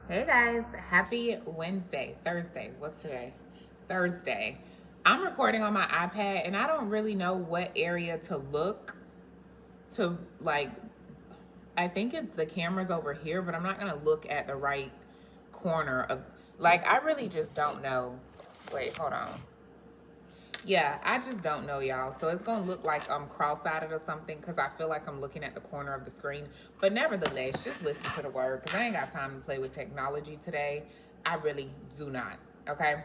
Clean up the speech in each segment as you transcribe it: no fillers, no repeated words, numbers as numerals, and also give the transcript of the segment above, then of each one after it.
Hey guys, happy Thursday. What's today? Thursday. I'm recording on my iPad and I don't really know what area to look to I think it's the cameras over here, but I'm not going to look at the right corner of I really just don't know. Wait, hold on. Yeah, I just don't know, y'all. So it's going to look like I'm cross-eyed or something because I feel like I'm looking at the corner of the screen. But nevertheless, just listen to the word because I ain't got time to play with technology today. I really do not. Okay.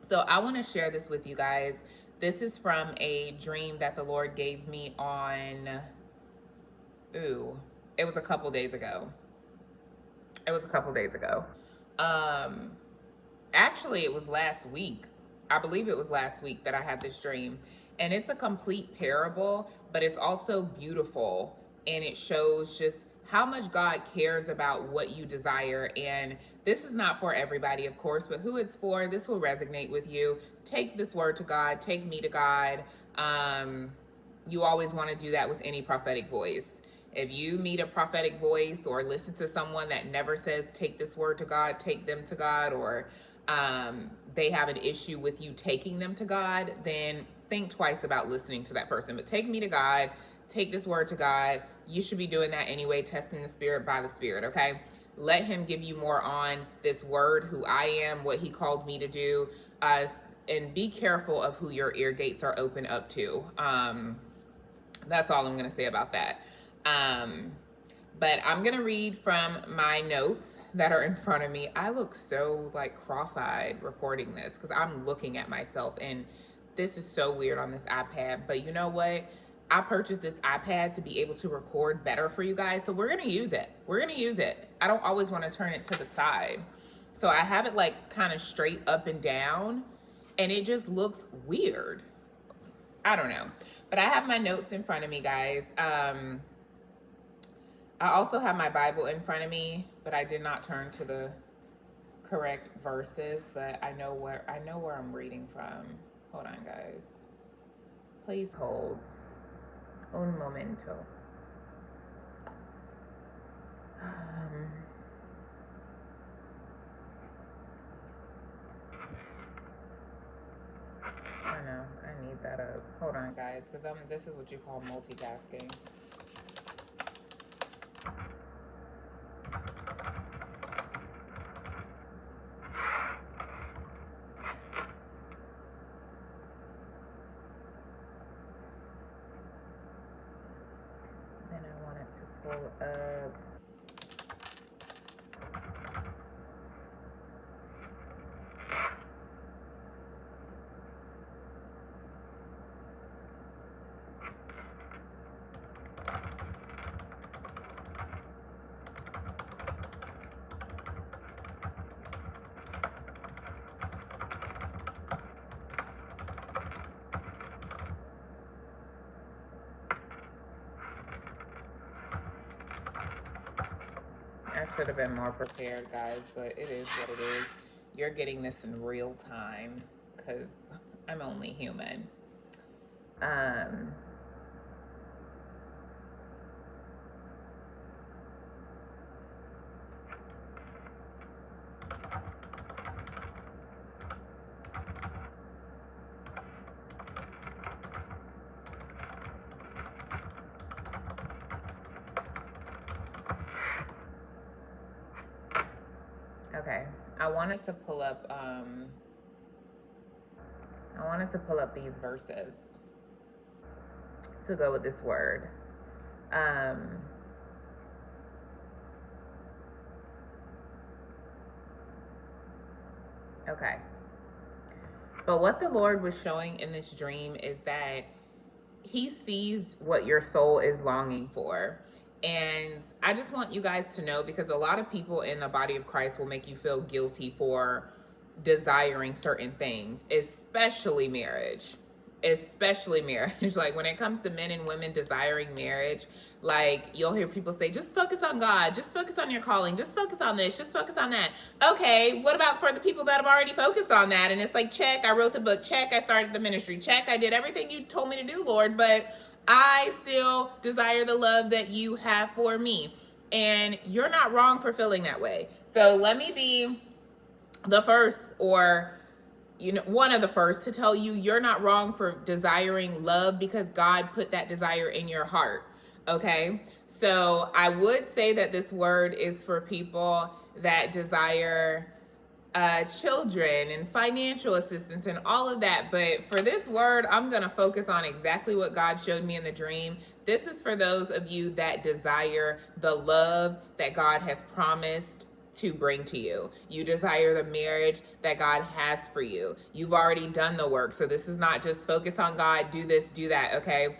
So I want to share this with you guys. This is from a dream that the Lord gave me on, it was a couple days ago. It was a couple days ago. Um, Actually, it was last week. I believe it was last week that I had this dream. And it's a complete parable, but it's also beautiful. And it shows just how much God cares about what you desire. And this is not for everybody, of course, but who it's for, this will resonate with you. Take this word to God, take me to God. You always want to do that with any prophetic voice. If you meet a prophetic voice or listen to someone that never says, take this word to God, take them to God, or they have an issue with you taking them to God, then think twice about listening to that person. But take me to God, take this word to God. You should be doing that anyway, testing the spirit by the spirit, okay? Let him give you more on this word, who I am, what he called me to do, and be careful of who your ear gates are open up to. That's all I'm going to say about that. But I'm going to read from my notes that are in front of me. I look so cross-eyed recording this because I'm looking at myself, and this is so weird on this iPad. But you know what? I purchased this iPad to be able to record better for you guys. So we're going to use it. We're going to use it. I don't always want to turn it to the side. So I have it kind of straight up and down, and it just looks weird. I don't know. But I have my notes in front of me, guys. I also have my Bible in front of me, but I did not turn to the correct verses, but I know where I'm reading from. Hold on, guys. Please hold. Un momento. I know, I need that up. Hold on, guys, because this is what you call multitasking. Then I want it to pull up. I should have been more prepared, guys, but it is what it is. You're getting this in real time because I'm only human. Okay, I wanted to pull up these verses to go with this word. Okay. But what the Lord was showing in this dream is that he sees what your soul is longing for. And I just want you guys to know, because a lot of people in the body of Christ will make you feel guilty for desiring certain things, especially marriage. Especially marriage. Like when it comes to men and women desiring marriage, you'll hear people say, just focus on God, just focus on your calling, just focus on this, just focus on that. Okay, what about for the people that have already focused on that? And it's like, check, I wrote the book, check, I started the ministry, check, I did everything you told me to do, Lord, but I still desire the love that you have for me. And you're not wrong for feeling that way. So let me be the first, or one of the first, to tell you you're not wrong for desiring love, because God put that desire in your heart. Okay, so I would say that this word is for people that desire children and financial assistance and all of that. But for this word, I'm going to focus on exactly what God showed me in the dream. This is for those of you that desire the love that God has promised to bring to you. You desire the marriage that God has for you. You've already done the work. So this is not just focus on God, do this, do that. Okay.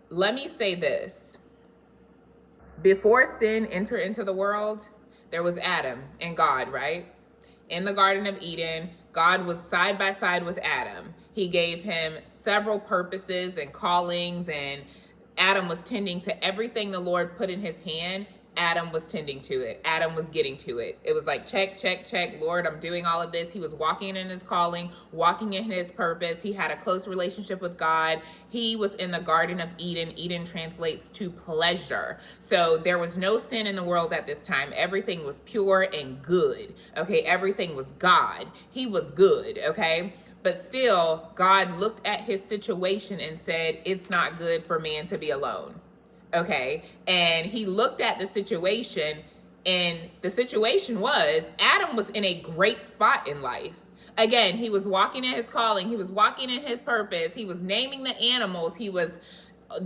Let me say this. Before sin entered into the world, there was Adam and God, right? In the Garden of Eden, God was side by side with Adam. He gave him several purposes and callings, and Adam was tending to everything the Lord put in his hand. Adam was tending to it. Adam was getting to it. It was like, check, check, check. Lord, I'm doing all of this. He was walking in his calling, walking in his purpose. He had a close relationship with God. He was in the Garden of Eden. Eden translates to pleasure. So there was no sin in the world at this time. Everything was pure and good. Okay, everything was God. He was good, okay? But still, God looked at his situation and said, it's not good for man to be alone. Okay, and he looked at the situation, and the situation was Adam was in a great spot in life. Again, he was walking in his calling, he was walking in his purpose, he was naming the animals, he was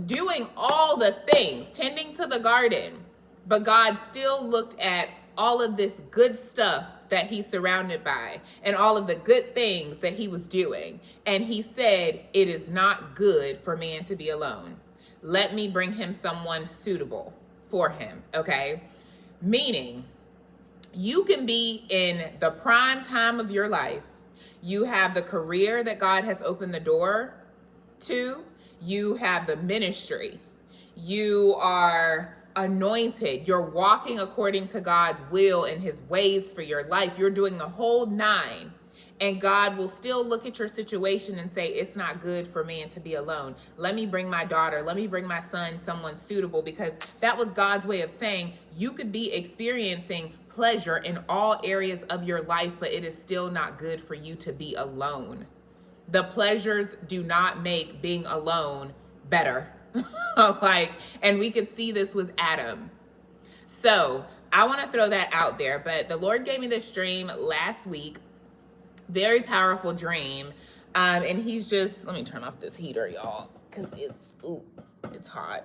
doing all the things, tending to the garden. But God still looked at all of this good stuff that he's surrounded by and all of the good things that he was doing. And he said, it is not good for man to be alone. Let me bring him someone suitable for him, okay? Meaning, you can be in the prime time of your life. You have the career that God has opened the door to. You have the ministry. You are anointed. You're walking according to God's will and his ways for your life. You're doing the whole nine. And God will still look at your situation and say, it's not good for man to be alone. Let me bring my daughter. Let me bring my son, someone suitable, because that was God's way of saying you could be experiencing pleasure in all areas of your life, but it is still not good for you to be alone. The pleasures do not make being alone better. And we could see this with Adam. So I want to throw that out there, but the Lord gave me this dream last week. Very powerful dream. And he's just, let me turn off this heater, y'all, because it's hot.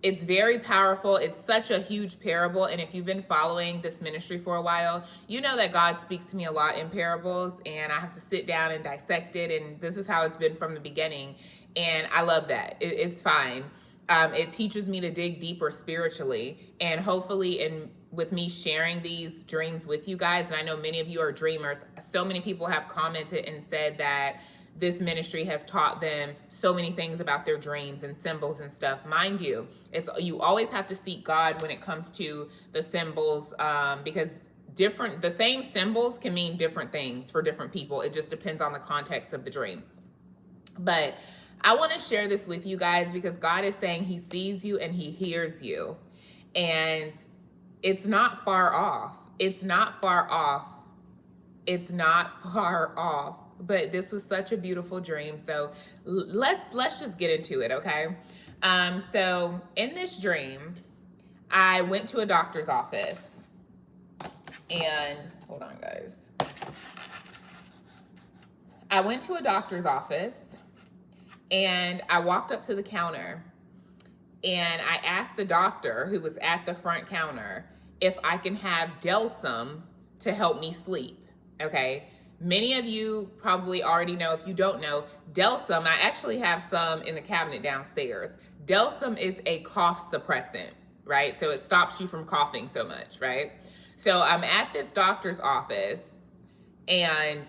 It's very powerful. It's such a huge parable. And if you've been following this ministry for a while, you know that God speaks to me a lot in parables, and I have to sit down and dissect it. And this is how it's been from the beginning. And I love that. It's fine. It teaches me to dig deeper spiritually, and hopefully with me sharing these dreams with you guys, and I know many of you are dreamers, so many people have commented and said that this ministry has taught them so many things about their dreams and symbols and stuff. Mind you, you always have to seek God when it comes to the symbols, because the same symbols can mean different things for different people. It just depends on the context of the dream. But I want to share this with you guys because God is saying he sees you and he hears you. And it's not far off. It's not far off. It's not far off. But this was such a beautiful dream. So let's just get into it, okay? So in this dream, I went to a doctor's office. And hold on, guys. I went to a doctor's office and I walked up to the counter. And I asked the doctor who was at the front counter if I can have Delsum to help me sleep, okay? Many of you probably already know. If you don't know, Delsum, I actually have some in the cabinet downstairs. Delsum is a cough suppressant, right? So it stops you from coughing so much, right? So I'm at this doctor's office and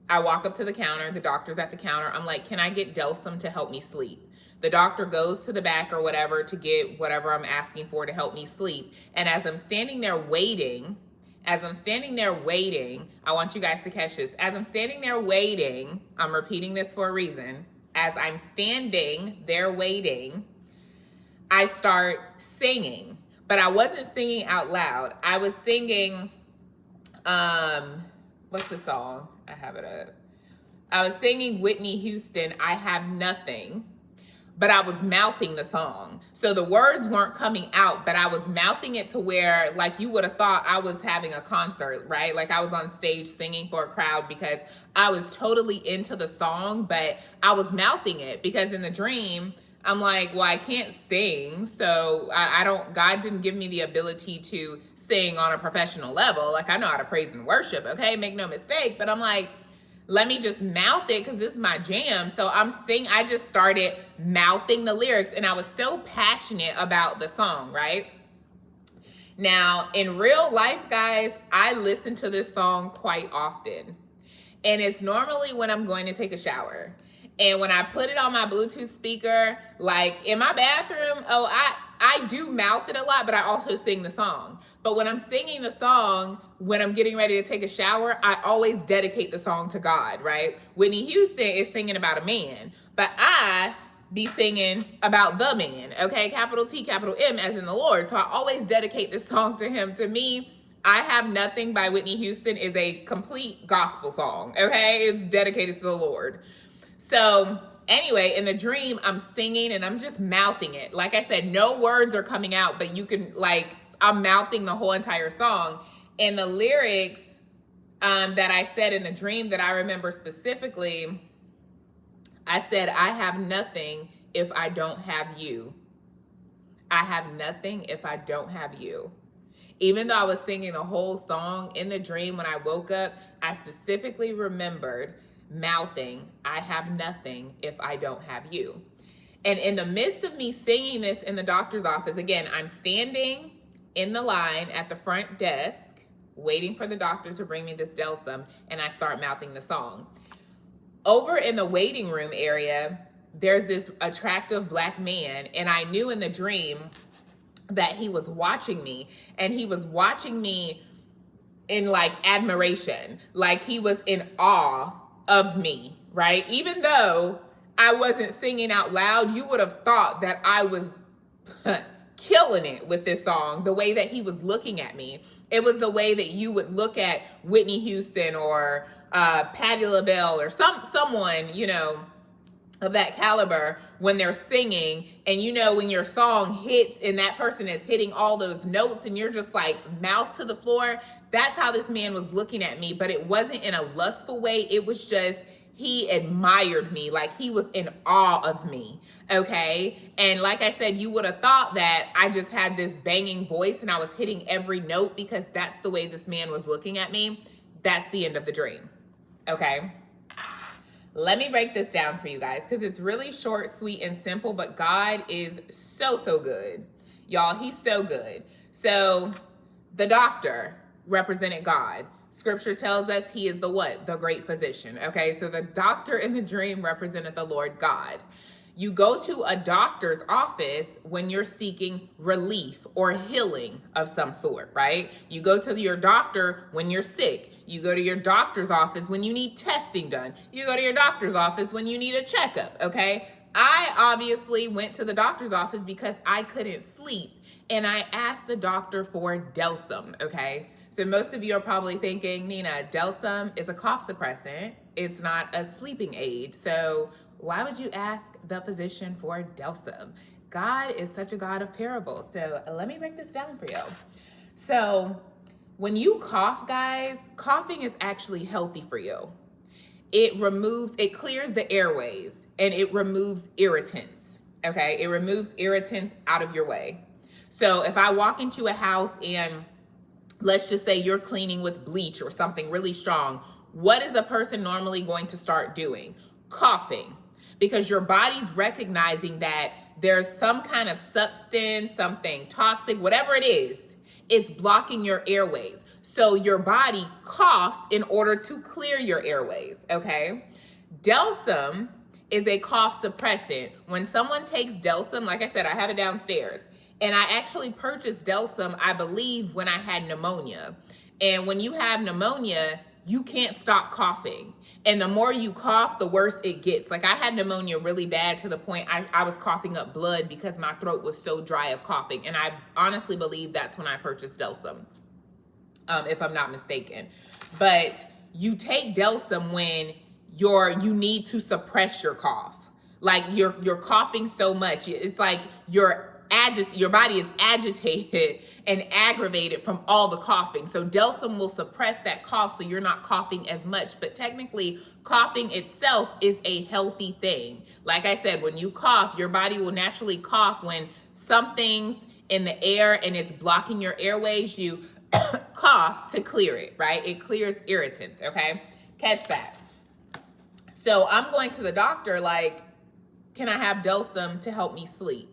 I walk up to the counter. The doctor's at the counter. I'm like, can I get Delsum to help me sleep? The doctor goes to the back or whatever to get whatever I'm asking for to help me sleep. And as I'm standing there waiting, I want you guys to catch this. As I'm standing there waiting, I'm repeating this for a reason. As I'm standing there waiting, I start singing, but I wasn't singing out loud. I was singing, what's the song? I have it up. I was singing Whitney Houston, I Have Nothing, but I was mouthing the song. So the words weren't coming out, but I was mouthing it to where, like, you would have thought I was having a concert, right? Like I was on stage singing for a crowd because I was totally into the song, but I was mouthing it because in the dream, I'm like, well, I can't sing. So I don't, God didn't give me the ability to sing on a professional level. Like I know how to praise and worship, okay? Make no mistake. But I'm like, let me just mouth it because this is my jam. So I just started mouthing the lyrics and I was so passionate about the song, right? Now, in real life, guys, I listen to this song quite often. And it's normally when I'm going to take a shower. And when I put it on my Bluetooth speaker, like in my bathroom, I do mouth it a lot, but I also sing the song. But when I'm singing the song, when I'm getting ready to take a shower, I always dedicate the song to God, right? Whitney Houston is singing about a man, but I be singing about the man, okay? Capital T, capital M, as in the Lord. So I always dedicate this song to him. To me, I Have Nothing by Whitney Houston is a complete gospel song, okay? It's dedicated to the Lord. So anyway, in the dream, I'm singing and I'm just mouthing it. Like I said, no words are coming out, but you can, like, I'm mouthing the whole entire song. And the lyrics that I said in the dream that I remember specifically, I said, I have nothing if I don't have you. I have nothing if I don't have you. Even though I was singing the whole song in the dream, when I woke up, I specifically remembered mouthing, I have nothing if I don't have you. And in the midst of me singing this in the doctor's office, again, I'm standing in the line at the front desk, waiting for the doctor to bring me this Delsum, and I start mouthing the song. Over in the waiting room area, there's this attractive black man, and I knew in the dream that he was watching me, and he was watching me in like admiration, like he was in awe of me, right? Even though I wasn't singing out loud, you would have thought that I was killing it with this song, the way that he was looking at me. It was the way that you would look at Whitney Houston or Patti LaBelle or someone, you know, of that caliber when they're singing, and you know when your song hits and that person is hitting all those notes and you're just like mouth to the floor. That's how this man was looking at me, but it wasn't in a lustful way. It was just, he admired me, like he was in awe of me, okay? And like I said, you would have thought that I just had this banging voice and I was hitting every note because that's the way this man was looking at me. That's the end of the dream, okay? Let me break this down for you guys because it's really short, sweet, and simple, but God is so, so good. Y'all, he's so good. So the doctor represented God. Scripture tells us he is the what? The great physician, okay? So the doctor in the dream represented the Lord God. You go to a doctor's office when you're seeking relief or healing of some sort, right? You go to your doctor when you're sick. You go to your doctor's office when you need testing done. You go to your doctor's office when you need a checkup, okay? I obviously went to the doctor's office because I couldn't sleep, and I asked the doctor for Delsum, okay? So most of you are probably thinking, Nina, Delsum is a cough suppressant. It's not a sleeping aid. So why would you ask the physician for Delsum? God is such a God of parables. So let me break this down for you. So when you cough, guys, coughing is actually healthy for you. It clears the airways and it removes irritants, okay? It removes irritants out of your way. So if I walk into a house and let's just say you're cleaning with bleach or something really strong, what is a person normally going to start doing? Coughing, because your body's recognizing that there's some kind of substance, something toxic, whatever it is, it's blocking your airways. So your body coughs in order to clear your airways, okay? Delsum is a cough suppressant. When someone takes Delsum, like I said, I have it downstairs. And I actually purchased Delsum, I believe, when I had pneumonia. And when you have pneumonia, you can't stop coughing. And the more you cough, the worse it gets. Like I had pneumonia really bad to the point I was coughing up blood because my throat was so dry of coughing. And I honestly believe that's when I purchased Delsum, if I'm not mistaken. But you take Delsum when you need to suppress your cough. Like you're coughing so much. It's like your body is agitated and aggravated from all the coughing. So Delsum will suppress that cough so you're not coughing as much. But technically, coughing itself is a healthy thing. Like I said, when you cough, your body will naturally cough when something's in the air and it's blocking your airways. You cough to clear it, right? It clears irritants, okay? Catch that. So I'm going to the doctor like, can I have Delsum to help me sleep?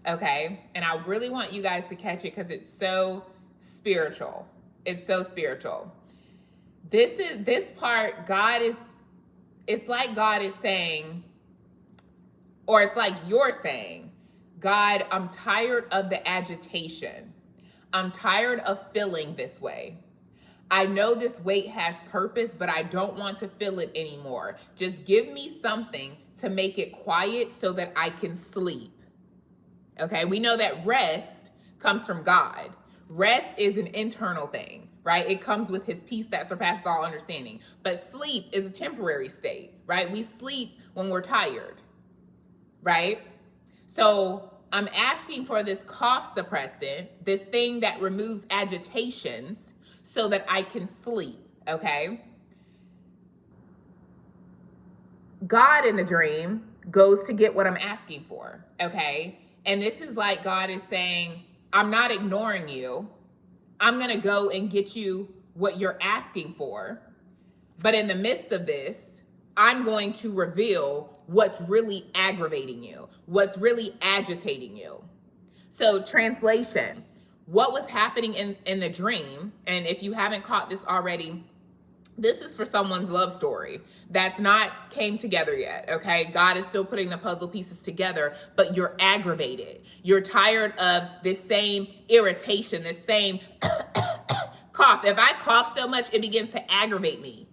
Okay, and I really want you guys to catch it because it's so spiritual. It's so spiritual. This part, it's like God is saying, or it's like you're saying, God, I'm tired of the agitation. I'm tired of feeling this way. I know this weight has purpose, but I don't want to feel it anymore. Just give me something to make it quiet so that I can sleep. Okay, we know that rest comes from God. Rest is an internal thing, right? It comes with his peace that surpasses all understanding. But sleep is a temporary state, right? We sleep when we're tired, right? So I'm asking for this cough suppressant, this thing that removes agitations so that I can sleep, okay? God in the dream goes to get what I'm asking for, okay? And this is like God is saying, I'm not ignoring you. I'm going to go and get you what you're asking for. But in the midst of this, I'm going to reveal what's really aggravating you, what's really agitating you. So translation, what was happening in the dream, and if you haven't caught this already, this is for someone's love story that's not came together yet, okay? God is still putting the puzzle pieces together, but you're aggravated. You're tired of this same irritation, this same cough. If I cough so much, it begins to aggravate me.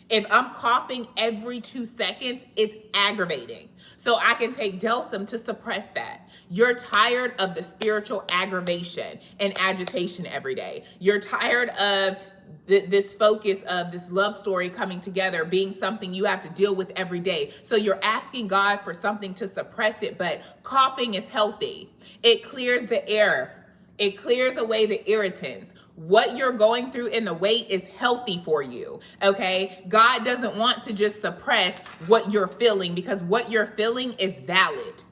If I'm coughing every 2 seconds, it's aggravating. So I can take Delsum to suppress that. You're tired of the spiritual aggravation and agitation every day. You're tired of this focus of this love story coming together being something you have to deal with every day. So you're asking God for something to suppress it, but coughing is healthy. It clears the air. It clears away the irritants. What you're going through in the weight is healthy for you, okay? God doesn't want to just suppress what you're feeling because what you're feeling is valid.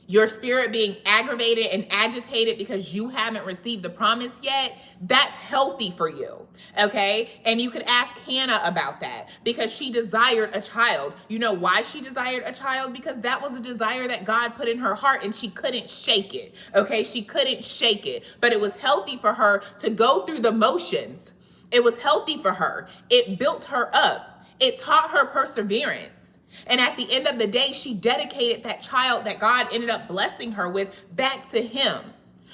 Your spirit being aggravated and agitated because you haven't received the promise yet, that's healthy for you, okay? And you could ask Hannah about that because she desired a child. You know why she desired a child? Because that was a desire that God put in her heart and she couldn't shake it, okay? She couldn't shake it, but it was healthy for her to go through the motions. It was healthy for her. It built her up. It taught her perseverance. And at the end of the day, she dedicated that child that God ended up blessing her with back to him.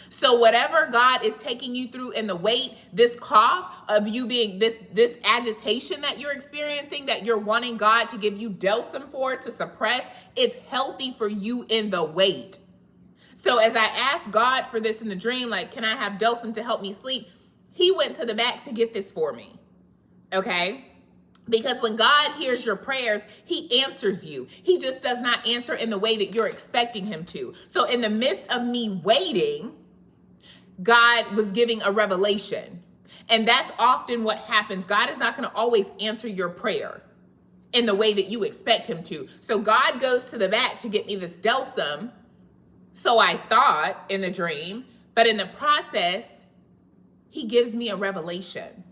So whatever God is taking you through in the weight, this cough of you being this agitation that you're experiencing, that you're wanting God to give you Delsum for, to suppress, it's healthy for you in the weight. So as I asked God for this in the dream, like, can I have Delsum to help me sleep? He went to the back to get this for me, okay? Because when God hears your prayers, he answers you. He just does not answer in the way that you're expecting him to. So in the midst of me waiting, God was giving a revelation. And that's often what happens. God is not going to always answer your prayer in the way that you expect him to. So God goes to the back to get me this Delsum. So I thought in the dream, but in the process, he gives me a revelation.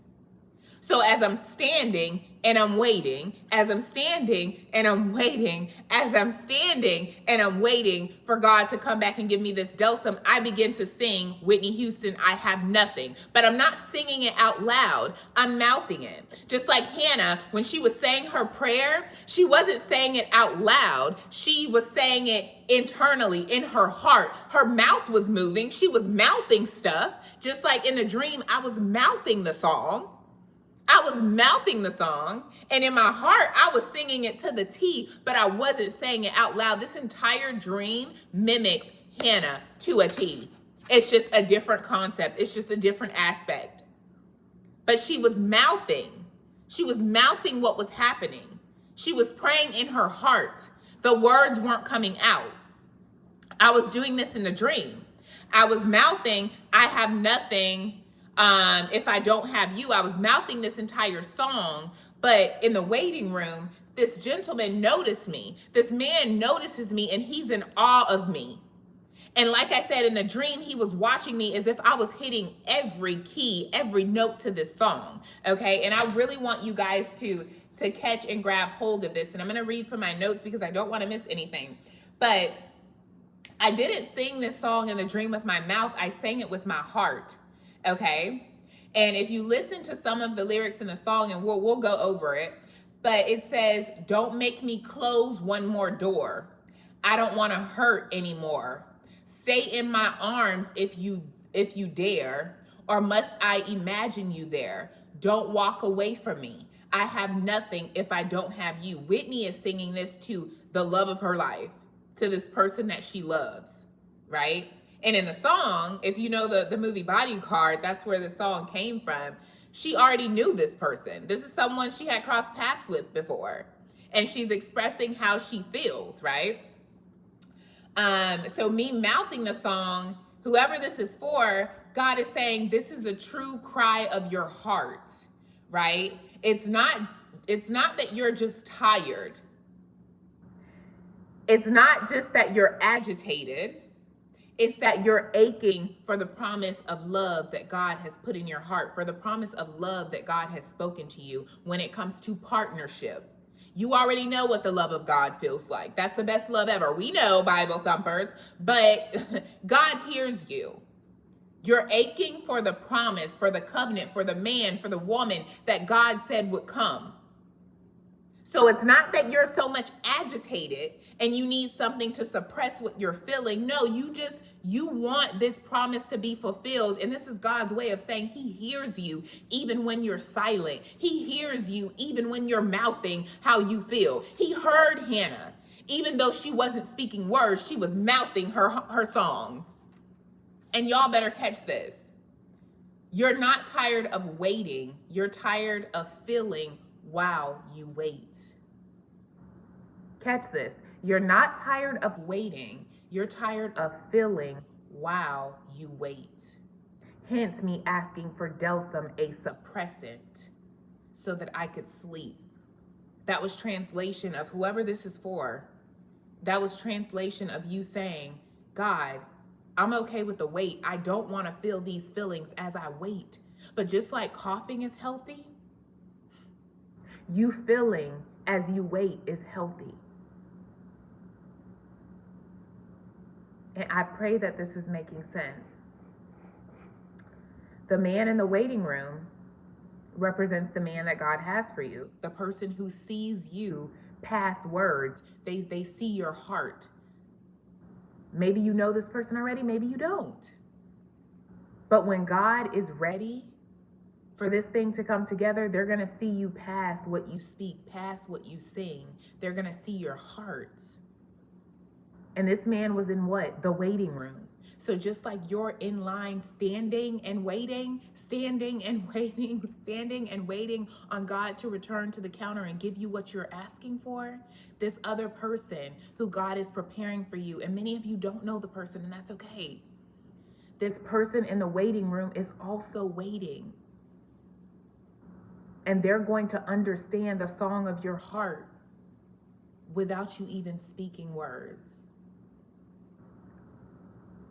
So as I'm standing and I'm waiting, as I'm standing and I'm waiting, as I'm standing and I'm waiting for God to come back and give me this Delsum, I begin to sing Whitney Houston, I Have Nothing. But I'm not singing it out loud. I'm mouthing it. Just like Hannah, when she was saying her prayer, she wasn't saying it out loud. She was saying it internally in her heart. Her mouth was moving. She was mouthing stuff. Just like in the dream, I was mouthing the song. I was mouthing the song, and in my heart, I was singing it to the T, but I wasn't saying it out loud. This entire dream mimics Hannah to a T. It's just a different concept. It's just a different aspect. But she was mouthing. She was mouthing what was happening. She was praying in her heart. The words weren't coming out. I was doing this in the dream. I was mouthing, I have nothing if I don't have you. I was mouthing this entire song, but in the waiting room, this gentleman noticed me. This man notices me, and he's in awe of me. And like I said, in the dream, he was watching me as if I was hitting every key, every note to this song, okay? And I really want you guys to catch and grab hold of this. And I'm going to read from my notes because I don't want to miss anything. But I didn't sing this song in the dream with my mouth. I sang it with my heart, okay? And if you listen to some of the lyrics in the song, and we'll go over it, but it says, "Don't make me close one more door. I don't want to hurt anymore. Stay in my arms if you dare, or must I imagine you there? Don't walk away from me. I have nothing if I don't have you." Whitney is singing this to the love of her life, to this person that she loves, right? And in the song, if you know the movie Bodyguard, that's where the song came from. She already knew this person. This is someone she had crossed paths with before. And she's expressing how she feels, right? So me mouthing the song, whoever this is for, God is saying, this is the true cry of your heart, right? It's not that you're just tired. It's not just that you're agitated. It's that you're aching for the promise of love that God has put in your heart, for the promise of love that God has spoken to you when it comes to partnership. You already know what the love of God feels like. That's the best love ever. We know, Bible thumpers, but God hears you. You're aching for the promise, for the covenant, for the man, for the woman that God said would come. So it's not that you're so much agitated and you need something to suppress what you're feeling. No, you want this promise to be fulfilled. And this is God's way of saying he hears you even when you're silent. He hears you even when you're mouthing how you feel. He heard Hannah. Even though she wasn't speaking words, she was mouthing her song. And y'all better catch this. You're not tired of waiting. You're tired of feeling while you wait. Catch this. You're not tired of waiting. You're tired of feeling while you wait. Hence me asking for Delsum, a suppressant, so that I could sleep. That was translation of whoever this is for. That was translation of you saying, God, I'm okay with the wait. I don't want to feel these feelings as I wait. But just like coughing is healthy, you feeling as you wait is healthy. And I pray that this is making sense. The man in the waiting room represents the man that God has for you. The person who sees you past words. They see your heart. Maybe you know this person already, maybe you don't. But when God is ready for this thing to come together, they're going to see you past what you speak, past what you sing. They're going to see your heart. And this man was in what? The waiting room. So just like you're in line standing and waiting, standing and waiting, standing and waiting on God to return to the counter and give you what you're asking for, this other person who God is preparing for you, and many of you don't know the person, and that's okay. This person in the waiting room is also waiting. And they're going to understand the song of your heart without you even speaking words.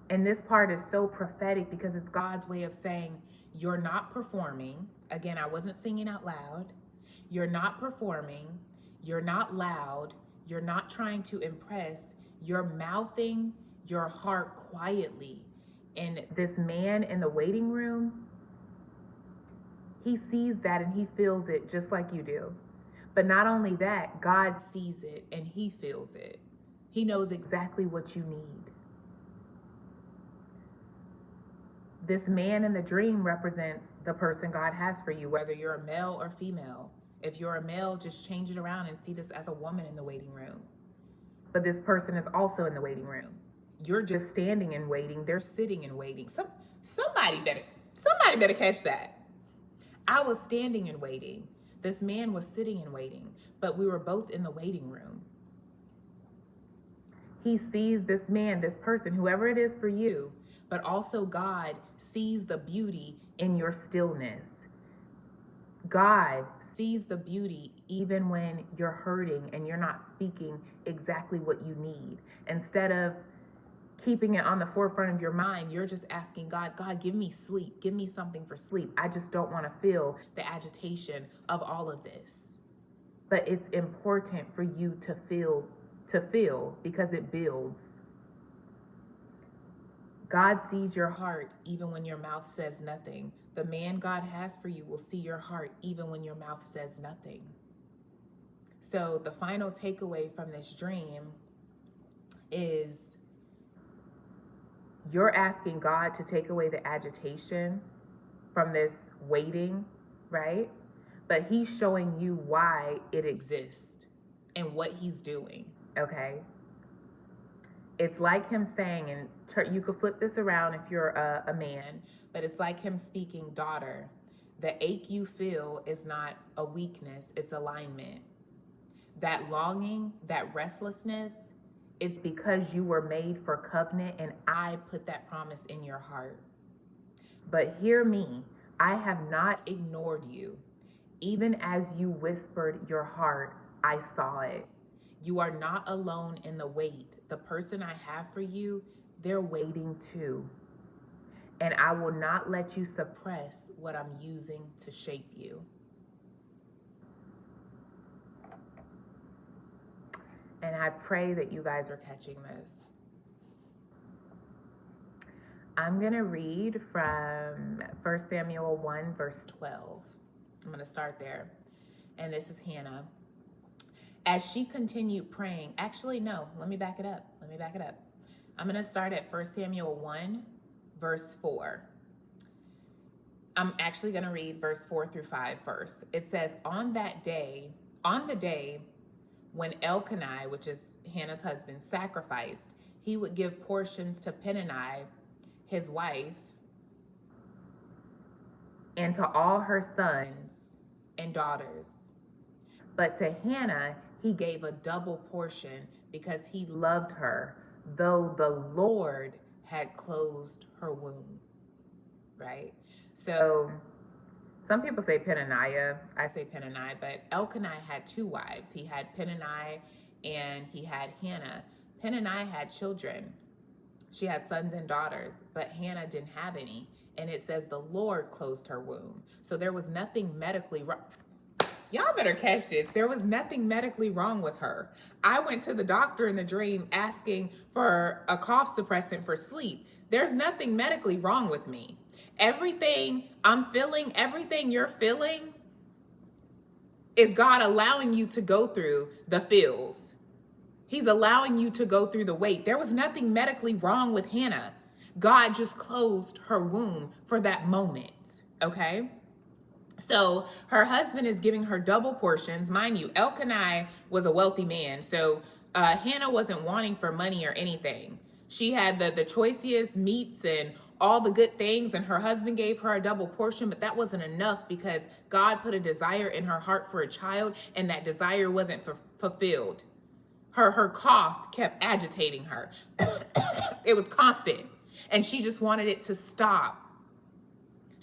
And this part is so prophetic because it's God's way of saying, you're not performing. Again, I wasn't singing out loud. You're not performing. You're not loud. You're not trying to impress. You're mouthing your heart quietly. And this man in the waiting room, he sees that and he feels it just like you do. But not only that, God sees it and he feels it. He knows exactly what you need. This man in the dream represents the person God has for you, whether you're a male or female. If you're a male, just change it around and see this as a woman in the waiting room. But this person is also in the waiting room. You're just standing and waiting. They're sitting and waiting. Somebody better catch that. I was standing and waiting. This man was sitting and waiting, but we were both in the waiting room. He sees this man, this person, whoever it is for you, but also God sees the beauty in your stillness. God sees the beauty even when you're hurting and you're not speaking exactly what you need. Instead of keeping it on the forefront of your mind, you're just asking God, God, give me sleep. Give me something for sleep. I just don't want to feel the agitation of all of this. But it's important for you to feel because it builds. God sees your heart even when your mouth says nothing. The man God has for you will see your heart even when your mouth says nothing. So the final takeaway from this dream is you're asking God to take away the agitation from this waiting, right? But he's showing you why it exists and what he's doing, okay? It's like him saying, and you could flip this around if you're a man, but it's like him speaking, daughter, the ache you feel is not a weakness, it's alignment. That longing, that restlessness, it's because you were made for covenant and I put that promise in your heart. But hear me, I have not ignored you. Even as you whispered your heart, I saw it. You are not alone in the wait. The person I have for you, they're waiting too. And I will not let you suppress what I'm using to shape you. And I pray that you guys are catching this. I'm going to read from 1 Samuel 1, verse 12. I'm going to start there. And this is Hannah. As she continued praying, actually, no, let me back it up. I'm going to start at 1 Samuel 1, verse 4. I'm actually going to read verse 4 through 5 first. It says, on the day when Elkanah, which is Hannah's husband, sacrificed, he would give portions to Peninnah, his wife, and to all her sons and daughters. But to Hannah, he gave a double portion because he loved her, though the Lord had closed her womb, right? So some people say Peninnah, I say Peninnah, but Elkanah had two wives. He had Peninnah and he had Hannah. Peninnah had children. She had sons and daughters, but Hannah didn't have any. And it says the Lord closed her womb. So there was nothing medically wrong. Y'all better catch this. There was nothing medically wrong with her. I went to the doctor in the dream asking for a cough suppressant for sleep. There's nothing medically wrong with me. Everything I'm feeling, everything you're feeling is God allowing you to go through the feels. He's allowing you to go through the wait. There was nothing medically wrong with Hannah. God just closed her womb for that moment, okay? So her husband is giving her double portions. Mind you, Elkanah was a wealthy man, so Hannah wasn't wanting for money or anything. She had the choicest meats and all the good things, and her husband gave her a double portion, but that wasn't enough because God put a desire in her heart for a child, and that desire wasn't fulfilled. Her cough kept agitating her. It was constant, and she just wanted it to stop.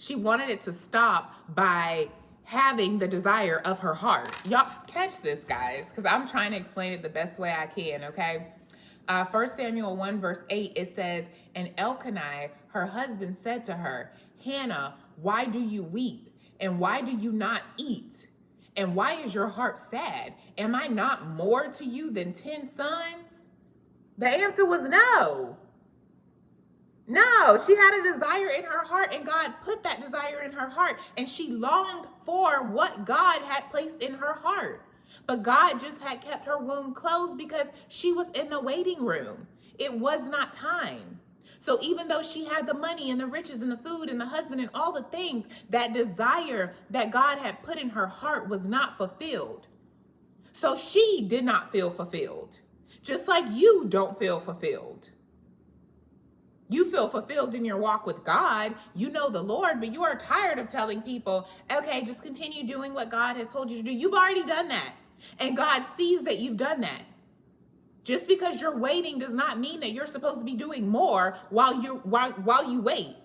She wanted it to stop by having the desire of her heart. Y'all catch this, guys, because I'm trying to explain it the best way I can, okay? 1 Samuel 1, verse 8, it says, and Elkanah, her husband, said to her, Hannah, why do you weep? And why do you not eat? And why is your heart sad? Am I not more to you than 10 sons? The answer was no. No, she had a desire in her heart, and God put that desire in her heart, and she longed for what God had placed in her heart. But God just had kept her womb closed because she was in the waiting room. It was not time. So even though she had the money and the riches and the food and the husband and all the things, that desire that God had put in her heart was not fulfilled. So she did not feel fulfilled. Just like you don't feel fulfilled. You feel fulfilled in your walk with God. You know the Lord, but you are tired of telling people, okay, just continue doing what God has told you to do. You've already done that. And God sees that you've done that. Just because you're waiting does not mean that you're supposed to be doing more while you wait.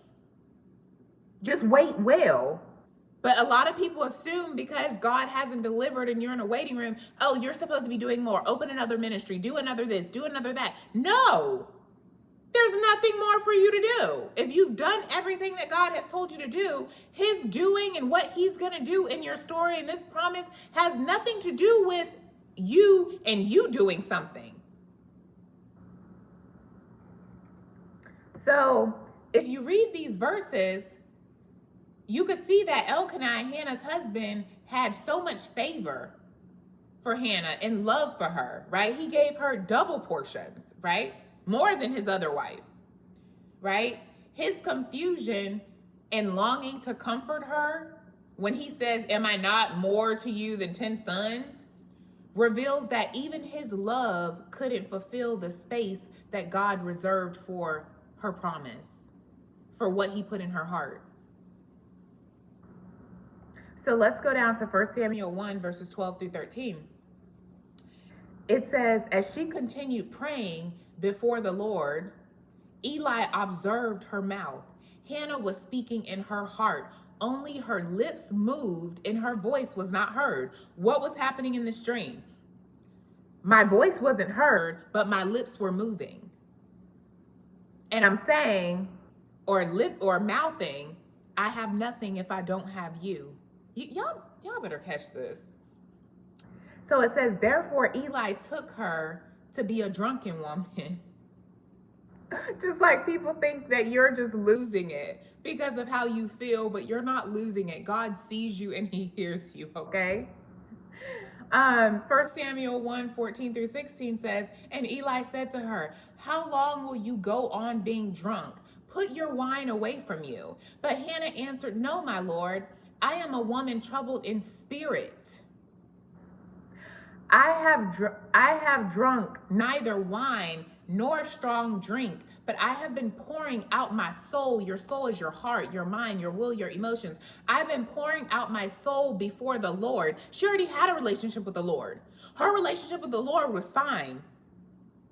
Just wait well. But a lot of people assume because God hasn't delivered and you're in a waiting room, oh, you're supposed to be doing more. Open another ministry, do another this, do another that. No. There's nothing more for you to do. If you've done everything that God has told you to do, his doing and what he's going to do in your story and this promise has nothing to do with you and you doing something. So if you read these verses, you could see that Elkanah, Hannah's husband, had so much favor for Hannah and love for her, right? He gave her double portions, right? More than his other wife, right? His confusion and longing to comfort her when he says, am I not more to you than 10 sons? Reveals that even his love couldn't fulfill the space that God reserved for her promise, for what he put in her heart. So let's go down to 1 Samuel 1, verses 12 through 13. It says, as she continued praying before the Lord, Eli observed her mouth. Hannah was speaking in her heart. Only her lips moved and her voice was not heard. What was happening in this dream? My voice wasn't heard, but my lips were moving. And I'm saying, or mouthing, I have nothing if I don't have you. Y'all better catch this. So it says, therefore Eli took her to be a drunken woman. Just like people think that you're just losing it because of how you feel, but you're not losing it. God sees you and he hears you, okay? 1 Samuel 1, 14 through 16 says, and Eli said to her, how long will you go on being drunk? Put your wine away from you. But Hannah answered, no, my Lord, I am a woman troubled in spirit. I have drunk neither wine nor strong drink, but I have been pouring out my soul. Your soul is your heart, your mind, your will, your emotions. I've been pouring out my soul before the Lord. She already had a relationship with the Lord. Her relationship with the Lord was fine.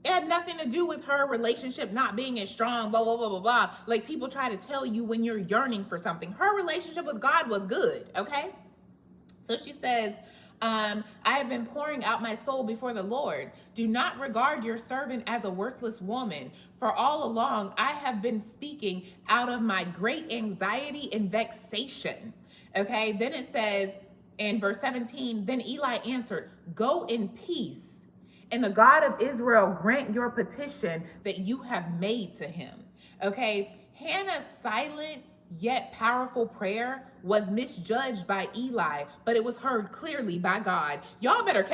It had nothing to do with her relationship not being as strong, blah, blah, blah, blah, blah. Like people try to tell you when you're yearning for something. Her relationship with God was good, okay? So she says, I have been pouring out my soul before the Lord. Do not regard your servant as a worthless woman, for all along I have been speaking out of my great anxiety and vexation. Okay, then it says in verse 17, then Eli answered, go in peace, and the God of Israel grant your petition that you have made to him. Okay, Hannah's silent yet powerful prayer was misjudged by Eli, but it was heard clearly by God. Y'all better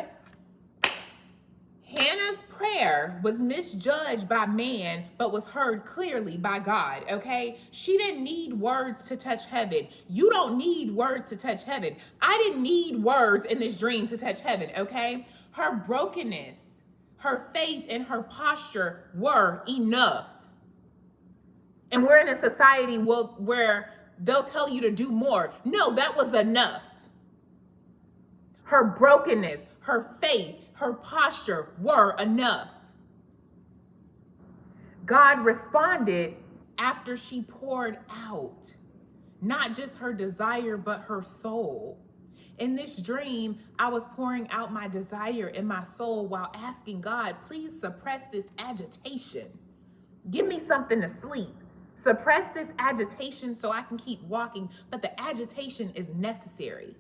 Hannah's prayer was misjudged by man, but was heard clearly by God, okay? She didn't need words to touch heaven. You don't need words to touch heaven. I didn't need words in this dream to touch heaven, okay? Her brokenness, her faith, and her posture were enough. And we're in a society where they'll tell you to do more. No, that was enough. Her brokenness, her faith, her posture were enough. God responded after she poured out, not just her desire, but her soul. In this dream, I was pouring out my desire in my soul while asking God, please suppress this agitation. Give me something to sleep. Suppress this agitation so I can keep walking, but the agitation is necessary.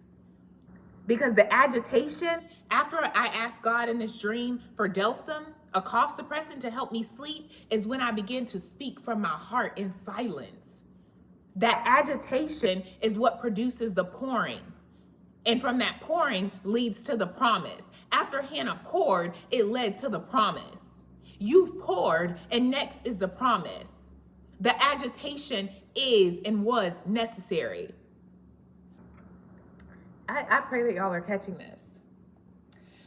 Because the agitation, after I asked God in this dream for Delsum, a cough suppressant to help me sleep, is when I begin to speak from my heart in silence. That agitation is what produces the pouring. And from that pouring leads to the promise. After Hannah poured, it led to the promise. You poured, and next is the promise. The agitation is and was necessary. I pray that y'all are catching this.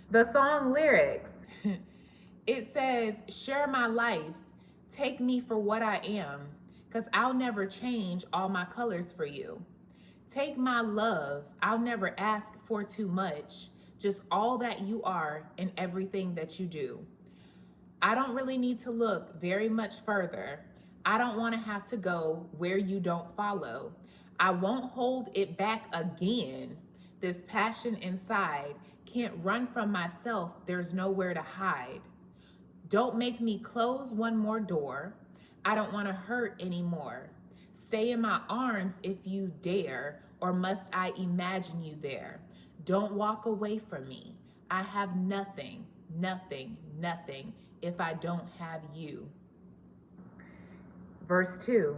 The song lyrics, it says, share my life, take me for what I am, because I'll never change all my colors for you. Take my love, I'll never ask for too much, just all that you are and everything that you do. I don't really need to look very much further. I don't want to have to go where you don't follow. I won't hold it back again. This passion inside can't run from myself. There's nowhere to hide. Don't make me close one more door. I don't want to hurt anymore. Stay in my arms if you dare, or must I imagine you there? Don't walk away from me. I have nothing, nothing, nothing if I don't have you. Verse 2.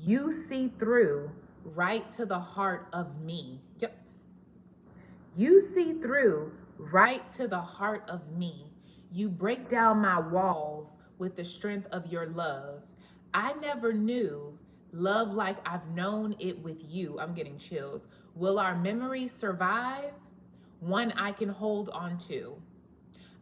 You see through right to the heart of me. Yep. You see through right to the heart of me. You break down my walls with the strength of your love. I never knew love like I've known it with you. I'm getting chills. Will our memories survive? One I can hold on to.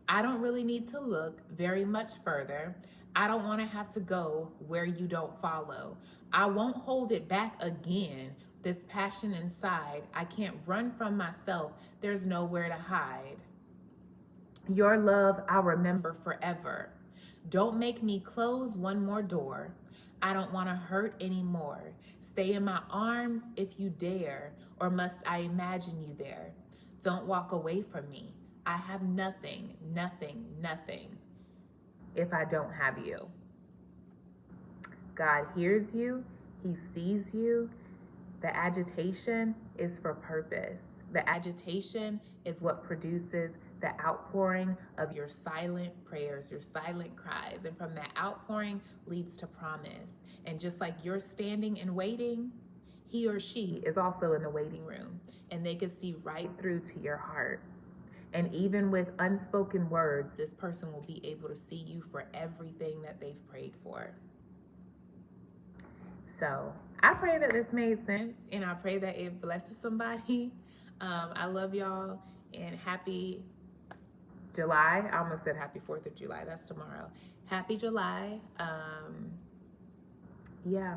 I don't really need to look very much further. I don't want to have to go where you don't follow. I won't hold it back again. This passion inside, I can't run from myself. There's nowhere to hide. Your love I'll remember forever. Don't make me close one more door. I don't want to hurt anymore. Stay in my arms if you dare, or must I imagine you there? Don't walk away from me. I have nothing, nothing, nothing if I don't have you. God hears you. He sees you. The agitation is for purpose. The agitation is what produces the outpouring of your silent prayers, your silent cries. And from that outpouring leads to promise. And just like you're standing and waiting, he or she is also in the waiting room, and they can see right through to your heart. And even with unspoken words, this person will be able to see you for everything that they've prayed for. So I pray that this made sense, and I pray that it blesses somebody. I love y'all, and happy July. I almost said happy 4th of July. That's tomorrow. Happy July. Yeah,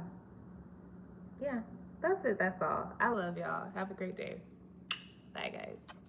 that's it. That's all. I love y'all. Have a great day. Bye, guys.